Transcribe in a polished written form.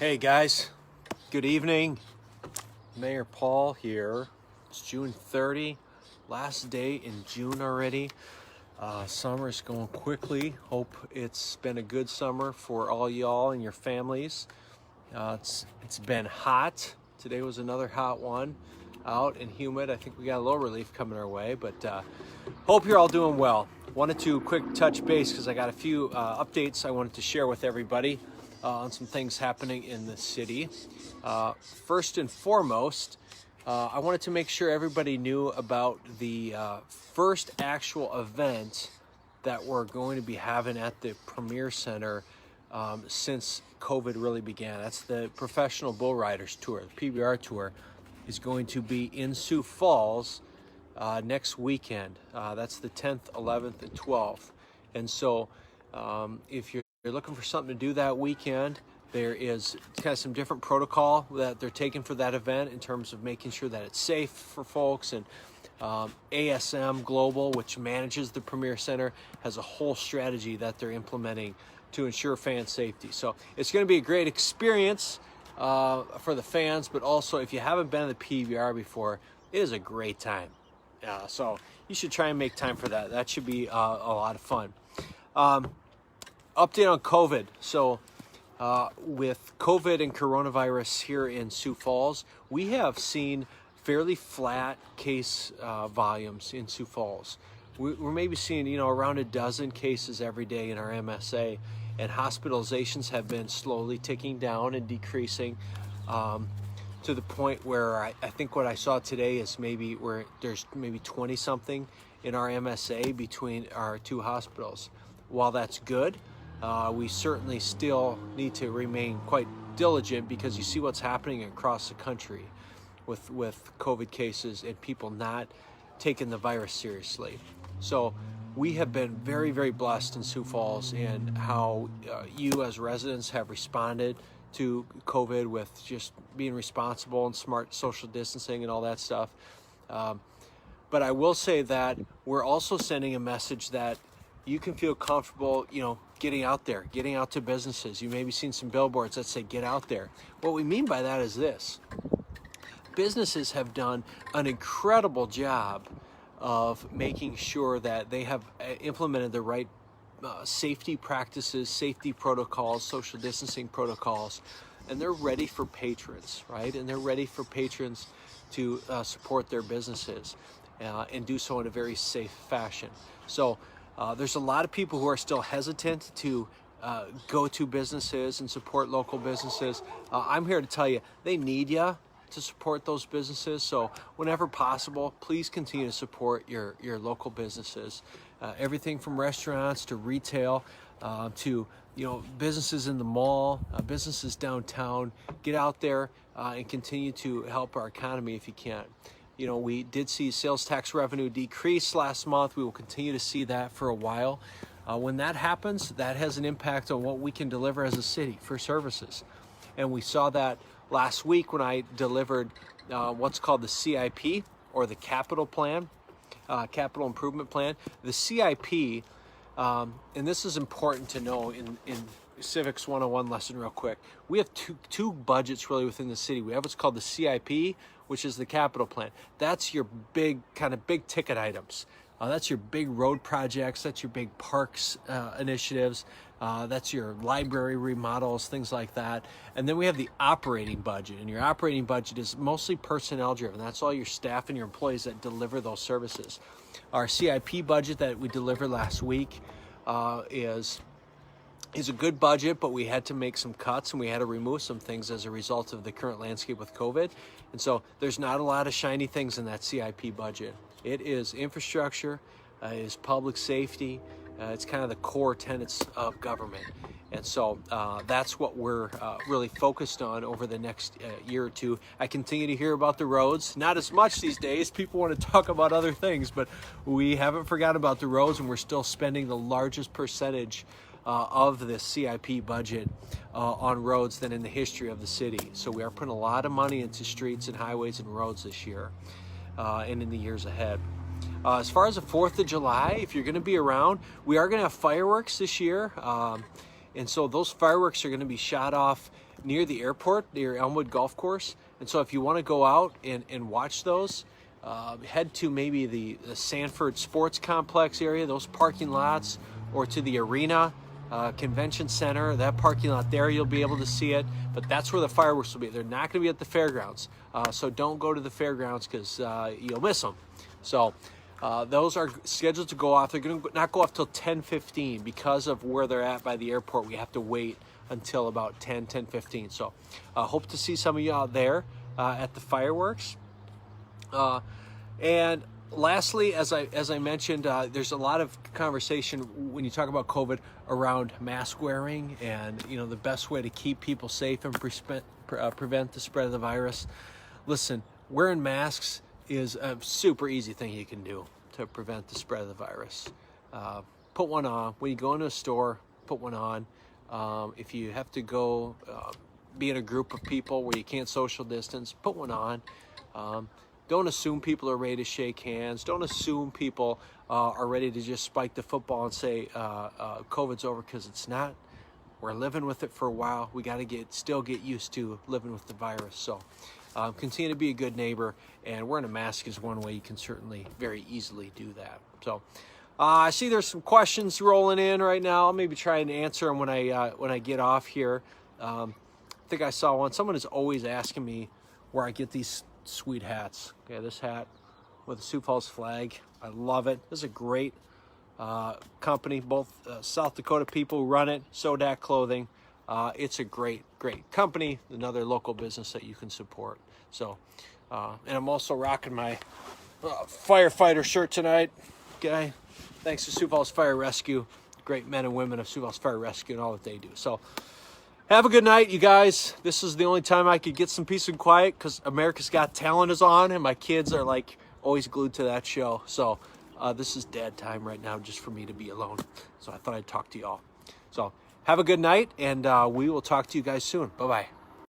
Hey guys, good evening. Mayor Paul here. It's June 30, last day in June already. Summer's going quickly. Hope it's been a good summer for all y'all and your families. It's been hot. Today was another hot one, out and humid. I think we got a little relief coming our way, but hope you're all doing well. Wanted to quick touch base because I got a few updates I wanted to share with everybody on some things happening in the city. First and foremost, I wanted to make sure everybody knew about the first actual event that we're going to be having at the Premier Center since COVID really began. That's the Professional Bull Riders Tour. The PBR Tour is going to be in Sioux Falls next weekend. That's the 10th, 11th, and 12th. And so if you're looking for something to do that weekend, there is kind of some different protocol that they're taking for that event in terms of making sure that it's safe for folks. And ASM Global, which manages the Premier Center, has a whole strategy that they're implementing to ensure fan safety. So it's going to be a great experience for the fans, but also if you haven't been to the PBR before, it is a great time. So you should try and make time for that. That should be a lot of fun. Update on COVID. So with COVID and coronavirus here in Sioux Falls, we have seen fairly flat case volumes in Sioux Falls. We're maybe seeing, around a dozen cases every day in our MSA, and hospitalizations have been slowly ticking down and decreasing to the point where I think what I saw today is maybe where there's maybe 20 something in our MSA between our two hospitals. While that's good, we certainly still need to remain quite diligent because you see what's happening across the country with COVID cases and people not taking the virus seriously. So we have been very, very blessed in Sioux Falls in how you as residents have responded to COVID with just being responsible and smart social distancing and all that stuff. But I will say that we're also sending a message that you can feel comfortable, getting out there, getting out to businesses. You may be seeing some billboards that say, get out there. What we mean by that is this. Businesses have done an incredible job of making sure that they have implemented the right safety practices, safety protocols, social distancing protocols, and they're ready for patrons, right? And they're ready for patrons to support their businesses and do so in a very safe fashion. So there's a lot of people who are still hesitant to go to businesses and support local businesses. I'm here to tell you, they need you to support those businesses. So whenever possible, please continue to support your local businesses. Everything from restaurants to retail to businesses in the mall, businesses downtown. Get out there and continue to help our economy if you can. We did see sales tax revenue decrease last month. We will continue to see that for a while. When that happens, that has an impact on what we can deliver as a city for services. And we saw that last week when I delivered what's called the CIP, or the capital plan, capital improvement plan. The CIP, and this is important to know in Civics 101 lesson real quick. We have two budgets really within the city. We have what's called the CIP, which is the capital plan. That's your big ticket items. That's your big road projects. That's your big parks initiatives. That's your library remodels, things like that. And then we have the operating budget. And your operating budget is mostly personnel driven. That's all your staff and your employees that deliver those services. Our CIP budget that we delivered last week is a good budget, but we had to make some cuts and we had to remove some things as a result of the current landscape with COVID. And so there's not a lot of shiny things in that CIP budget. It is infrastructure, it is public safety, it's kind of the core tenets of government. And so that's what we're really focused on over the next year or two. I continue to hear about the roads, not as much these days. People want to talk about other things, but we haven't forgotten about the roads, and we're still spending the largest percentage of the CIP budget on roads than in the history of the city. So we are putting a lot of money into streets and highways and roads this year and in the years ahead. As far as the 4th of July, if you're going to be around, we are going to have fireworks this year. And so those fireworks are going to be shot off near the airport, near Elmwood Golf Course. And so if you want to go out and watch those, head to maybe the Sanford Sports Complex area, those parking lots, or to the arena, convention center, that parking lot there, you'll be able to see it. But that's where the fireworks will be. They're not going to be at the fairgrounds. So don't go to the fairgrounds because you'll miss them. So those are scheduled to go off. They're going to not go off till 10:15 because of where they're at by the airport. We have to wait until about 10:15. So hope to see some of you out there at the fireworks. And lastly, as I mentioned, there's a lot of conversation when you talk about COVID around mask wearing and the best way to keep people safe and prevent the spread of the virus. Listen, wearing masks is a super easy thing you can do to prevent the spread of the virus. Put one on when you go into a store. Put one on. If you have to go be in a group of people where you can't social distance, put one on. Don't assume people are ready to shake hands. Don't assume people are ready to just spike the football and say COVID's over, because it's not. We're living with it for a while. We got to still get used to living with the virus. So continue to be a good neighbor, and wearing a mask is one way you can certainly very easily do that. So I see there's some questions rolling in right now. I'll maybe try and answer them when I get off here. I think I saw one. Someone is always asking me where I get these sweet hats. Okay, this hat with the Sioux Falls flag. I love it. This is a great company. Both South Dakota people run it, Sodac Clothing. It's a great company, another local business that you can support. So, and I'm also rocking my firefighter shirt tonight. Okay, thanks to Sioux Falls Fire Rescue, great men and women of Sioux Falls Fire Rescue and all that they do. So, have a good night, you guys. This is the only time I could get some peace and quiet because America's Got Talent is on, and my kids are like always glued to that show. So, this is dad time right now, just for me to be alone. So I thought I'd talk to y'all. So have a good night, and we will talk to you guys soon. Bye-bye.